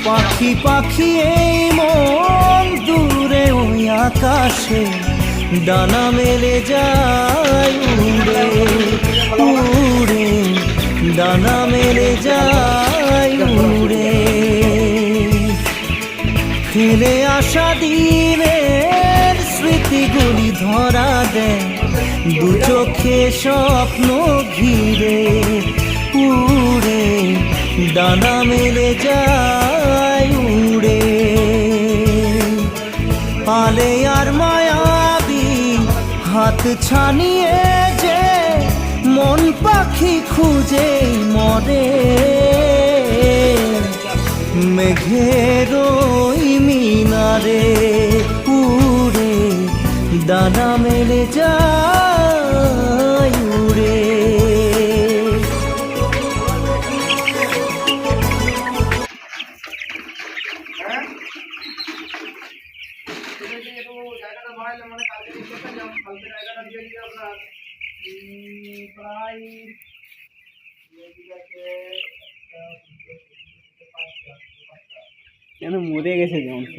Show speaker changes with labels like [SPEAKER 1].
[SPEAKER 1] পাখি পাখি এই মন দূরে ওই আকাশে ডানা মেলে যায় উড়ে উড়ে, ডানা মেলে যায় উড়ে। ফেলে আসা দিনের স্মৃতিগুলি ধরা দেয় দু চোখে স্বপ্ন ঘিরে উড়ে, ডানা মেলে যায় উড়ে। পালে আর মায়াবী হাত ছানিয়ে যে মন পাখি খুঁজে মরে, মেঘের ওই মিনারে উড়ে, ডানা মেলে যায় উড়ে।
[SPEAKER 2] কেন মরে গেছে যে অংশ